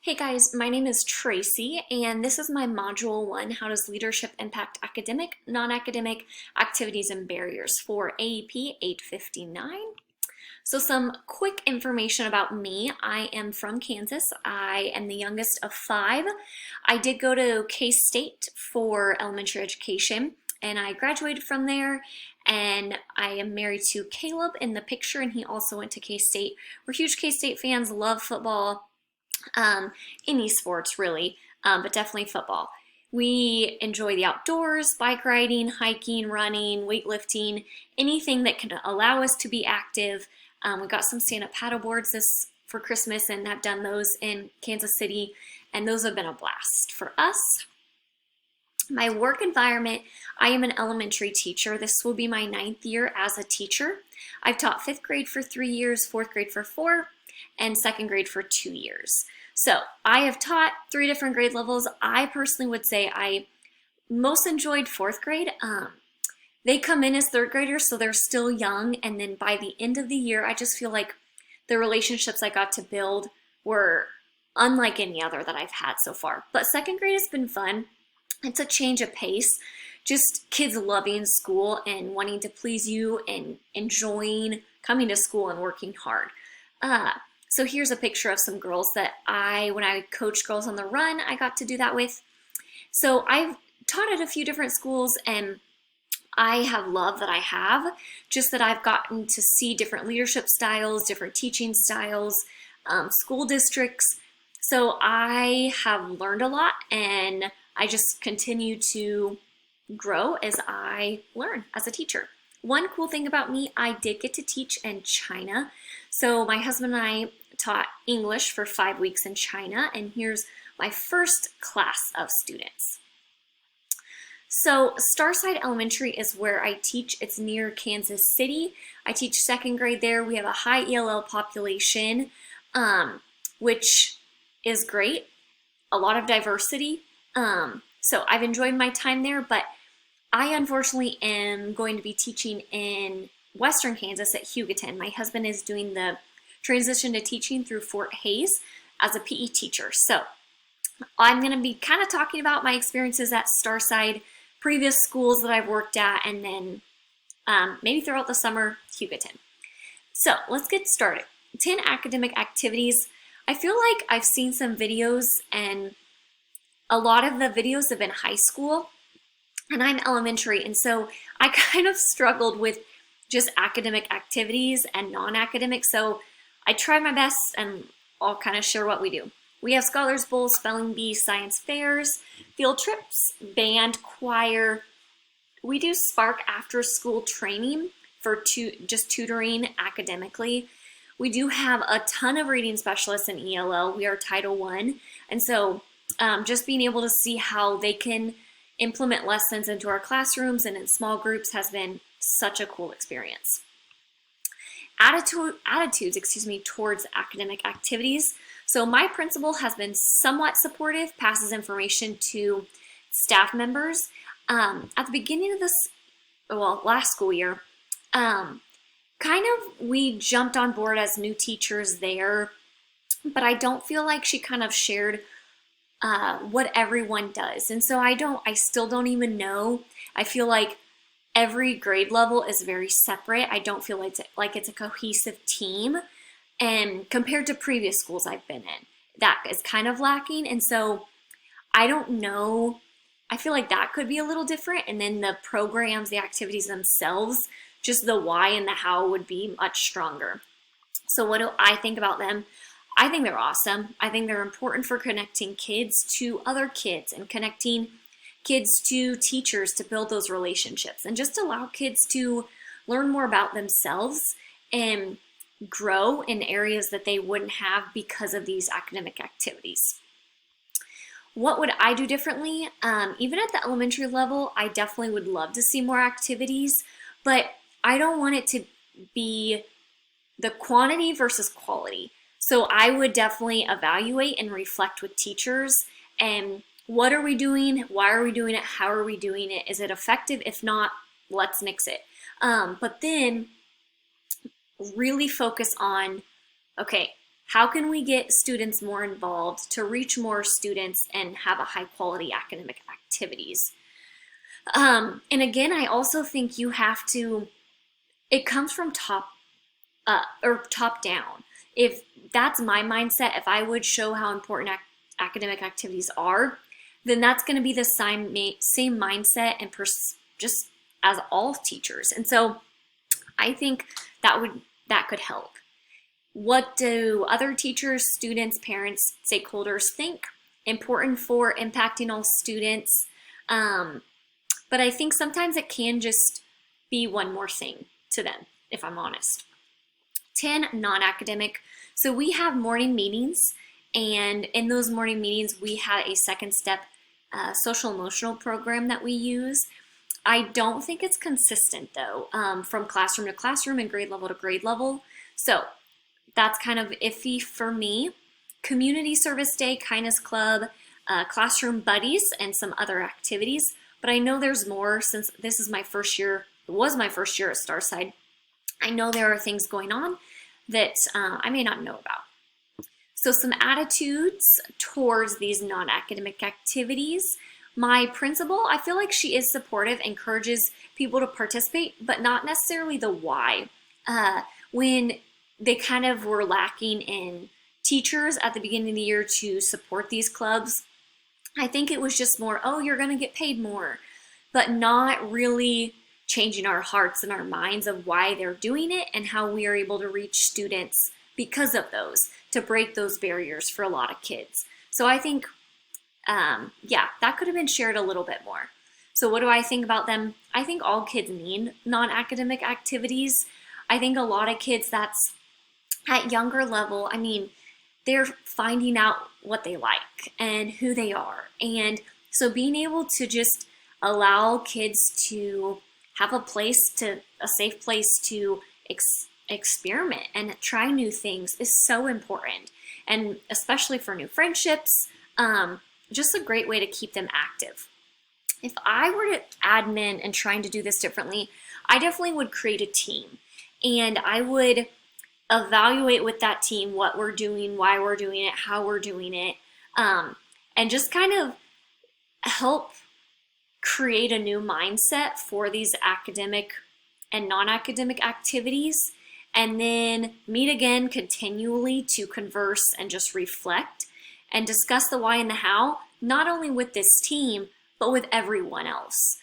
Hey guys, my name is Tracy, and this is my Module 1, How Does Leadership Impact Academic, Non-Academic Activities and Barriers for AEP 859. So some quick information about me. I am from Kansas. I am the youngest of 5. I did go to K-State for elementary education, and I graduated from there, and I am married to Caleb in the picture, and he also went to K-State. We're huge K-State fans, love football, um, any sports really, but definitely football. We enjoy the outdoors, bike riding, hiking, running, weightlifting, anything that can allow us to be active. We got some stand-up paddle boards this for Christmas and have done those in Kansas City, and those have been a blast for us. My work environment, I am an elementary teacher. This will be my 9th year as a teacher. I've taught 5th grade for 3 years, 4th grade for 4, and 2nd grade for 2 years. So I have taught 3 different grade levels. I personally would say I most enjoyed 4th grade. They come in as 3rd graders, so they're still young, and then by the end of the year, I just feel like the relationships I got to build were unlike any other that I've had so far. But 2nd grade has been fun. It's a change of pace, just kids loving school and wanting to please you and enjoying coming to school and working hard. So here's a picture of some girls that when I coached Girls on the Run, I got to do that with. So I've taught at a few different schools, and I have loved that I have, just that I've gotten to see different leadership styles, different teaching styles, school districts. So I have learned a lot, and I just continue to grow as I learn as a teacher. One cool thing about me, I did get to teach in China. So my husband and I taught English for 5 weeks in China, and here's my first class of students. So Starside Elementary is where I teach. It's near Kansas City. I teach 2nd grade there. We have a high ELL population, which is great. A lot of diversity. So I've enjoyed my time there, but I unfortunately am going to be teaching in Western Kansas at Hugoton. My husband is doing the transition to teaching through Fort Hays as a PE teacher. So I'm going to be kind of talking about my experiences at Starside, previous schools that I've worked at, and then maybe throughout the summer, Hugoton. So let's get started. 10 academic activities. I feel like I've seen some videos, and a lot of the videos have been high school, and I'm elementary, and so I kind of struggled with just academic activities and non-academic, so I tried my best, and I'll kind of share what we do. We have Scholars Bowl, Spelling Bee, science fairs, field trips, band, choir. We do Spark after school training for just tutoring academically. We do have a ton of reading specialists in ELL. We are Title I, and so just being able to see how they can implement lessons into our classrooms and in small groups has been such a cool experience. Attitudes towards academic activities. So my principal has been somewhat supportive, passes information to staff members. At the beginning of last school year, we jumped on board as new teachers there, but I don't feel like she kind of shared what everyone does. And so I still don't even know. I feel like every grade level is very separate. I don't feel like it's a cohesive team. And compared to previous schools I've been in, that is kind of lacking. And so I don't know. I feel like that could be a little different. And then the programs, the activities themselves, just the why and the how would be much stronger. So what do I think about them? I think they're awesome. I think they're important for connecting kids to other kids and connecting kids to teachers to build those relationships and just allow kids to learn more about themselves and grow in areas that they wouldn't have because of these academic activities. What would I do differently? Even at the elementary level, I definitely would love to see more activities, but I don't want it to be the quantity versus quality. So I would definitely evaluate and reflect with teachers and what are we doing? Why are we doing it? How are we doing it? Is it effective? If not, let's nix it. But then really focus on, okay, How can we get students more involved to reach more students and have a high quality academic activities? And again, I also think you have to, it comes from top or top down. If that's my mindset, if I would show how important academic activities are, then that's going to be the same mindset and just as all teachers. And so I think that could help. What do other teachers, students, parents, stakeholders think important for impacting all students? But I think sometimes it can just be one more thing to them, if I'm honest. 10, non-academic. So we have morning meetings, and in those morning meetings, we have a second step social emotional program that we use. I don't think it's consistent though, from classroom to classroom and grade level to grade level. So that's kind of iffy for me. Community service day, kindness club, classroom buddies, and some other activities. But I know there's more since this is my first year, it was my first year at Starside. I know there are things going on that I may not know about. So some attitudes towards these non-academic activities. My principal, I feel like she is supportive, encourages people to participate, but not necessarily the why. When they kind of were lacking in teachers at the beginning of the year to support these clubs, I think it was just more, oh, you're going to get paid more, but not really changing our hearts and our minds of why they're doing it and how we are able to reach students because of those, to break those barriers for a lot of kids. So I think, yeah, that could have been shared a little bit more. So what do I think about them? I think all kids need non-academic activities. I think a lot of kids that's at younger level, I mean, they're finding out what they like and who they are. And so being able to just allow kids to have a safe place to experiment and try new things is so important. And especially for new friendships, just a great way to keep them active. If I were to admin and trying to do this differently, I definitely would create a team. And I would evaluate with that team what we're doing, why we're doing it, how we're doing it, and just kind of help create a new mindset for these academic and non-academic activities, and then meet again continually to converse and just reflect and discuss the why and the how, not only with this team, but with everyone else,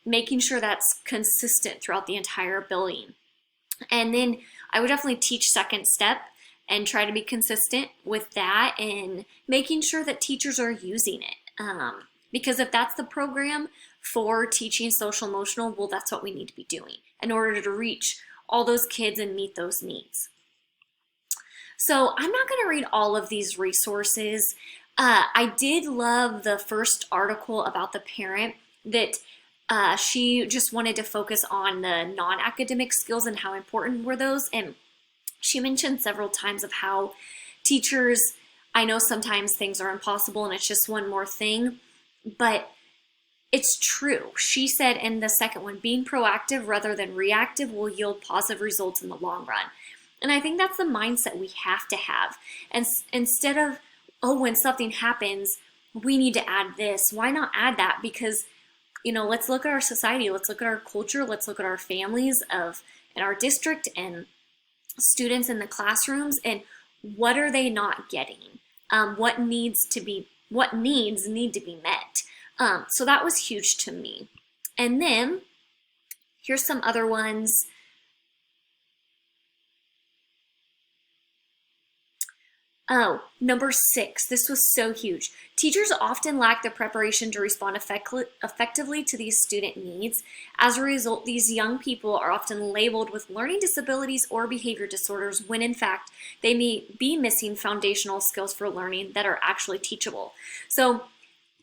making sure that's consistent throughout the entire building. And then I would definitely teach second step and try to be consistent with that and making sure that teachers are using it. Because if that's the program for teaching social emotional, well, that's what we need to be doing in order to reach all those kids and meet those needs. So I'm not going to read all of these resources. I did love the first article about the parent that she just wanted to focus on the non-academic skills and how important were those. And she mentioned several times of how teachers, I know sometimes things are impossible and it's just one more thing, but it's true. She said in the second one, being proactive rather than reactive will yield positive results in the long run. And I think that's the mindset we have to have. And instead of, oh, when something happens, we need to add this. Why not add that? Because, you know, let's look at our society. Let's look at our culture. Let's look at our families in our district and students in the classrooms. And what are they not getting? What needs need to be met? So that was huge to me. And then here's some other ones. Oh, number 6, this was so huge. Teachers often lack the preparation to respond effectively to these student needs. As a result, these young people are often labeled with learning disabilities or behavior disorders when in fact they may be missing foundational skills for learning that are actually teachable. So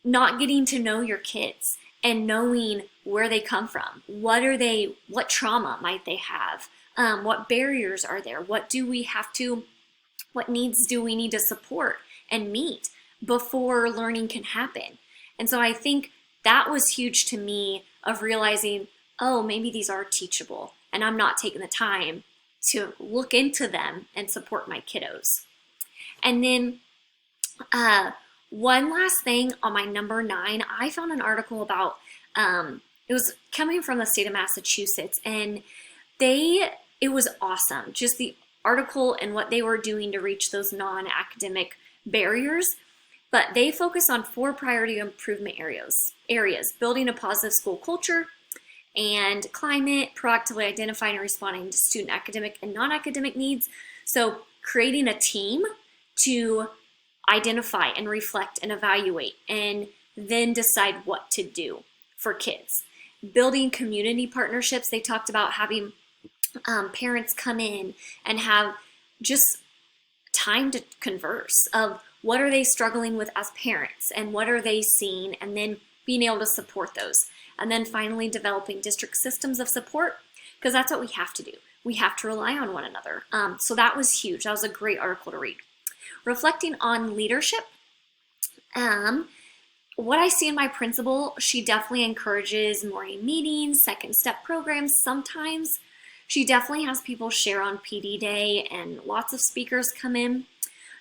not getting to know your kids and knowing where they come from, what trauma might they have, what barriers are there, what needs do we need to support and meet before learning can happen? And so I think that was huge to me of realizing, oh, maybe these are teachable and I'm not taking the time to look into them and support my kiddos. And then one last thing on my number 9, I found an article about, it was coming from the state of Massachusetts, and it was awesome. Just the article and what they were doing to reach those non-academic barriers. But they focus on 4 priority improvement areas: building a positive school culture and climate, proactively identifying and responding to student academic and non-academic needs. So creating a team to identify and reflect and evaluate and then decide what to do for kids. Building community partnerships. They talked about having parents come in and have just time to converse of what are they struggling with as parents and what are they seeing, and then being able to support those. And then finally developing district systems of support, because that's what we have to do. We have to rely on one another. So that was huge. That was a great article to read. Reflecting on leadership, what I see in my principal, she definitely encourages morning meetings, second step programs sometimes. She definitely has people share on PD Day and lots of speakers come in.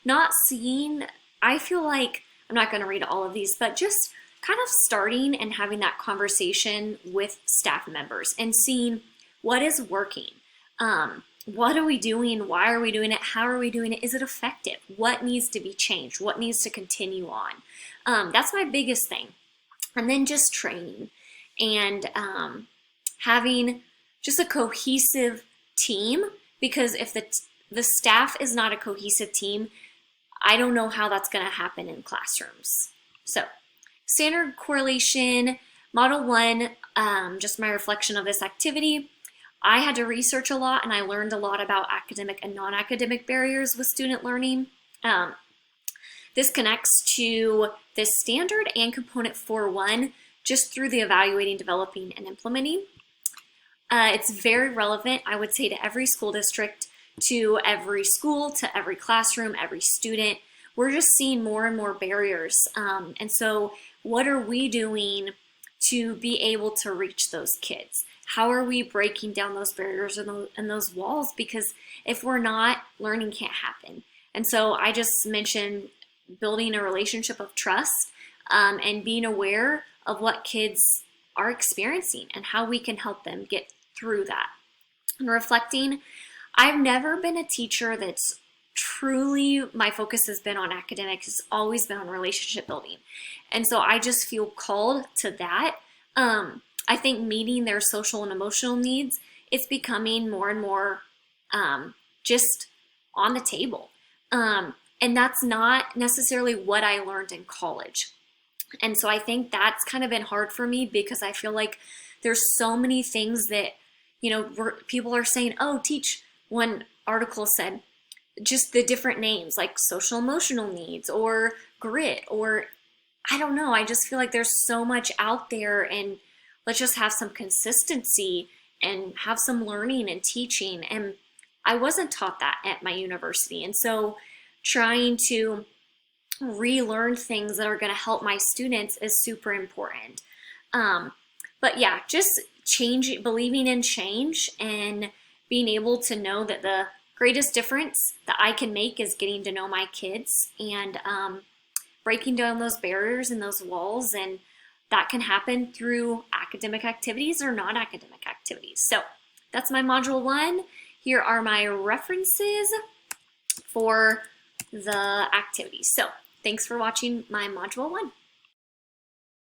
Not seeing, I feel like, I'm not going to read all of these, but just kind of starting and having that conversation with staff members and seeing what is working. What are we doing? Why are we doing it? How are we doing it? Is it effective? What needs to be changed? What needs to continue on? That's my biggest thing. And then just training and having just a cohesive team, because if the staff is not a cohesive team, I don't know how that's going to happen in classrooms. So standard correlation, model 1, just my reflection of this activity. I had to research a lot, and I learned a lot about academic and non-academic barriers with student learning. This connects to this standard and component 4.1 just through the evaluating, developing, and implementing. It's very relevant, I would say, to every school district, to every school, to every classroom, every student. We're just seeing more and more barriers. And so what are we doing to be able to reach those kids? How are we breaking down those barriers and those walls? Because if we're not, learning can't happen. And so I just mentioned building a relationship of trust and being aware of what kids are experiencing and how we can help them get through that. And reflecting, I've never been a teacher that's truly, my focus has been on academics, it's always been on relationship building. And so I just feel called to that. I think meeting their social and emotional needs, it's becoming more and more just on the table. And that's not necessarily what I learned in college. And so I think that's kind of been hard for me, because I feel like there's so many things that, people are saying, oh, teach. One article said just the different names like social emotional needs or grit, or I don't know. I just feel like there's so much out there, and let's just have some consistency and have some learning and teaching. And I wasn't taught that at my university. And so trying to relearn things that are going to help my students is super important. But yeah, just believing in change and being able to know that the greatest difference that I can make is getting to know my kids and breaking down those barriers and those walls. And that can happen through academic activities or non-academic activities. So that's my module 1. Here are my references for the activities. So thanks for watching my module 1.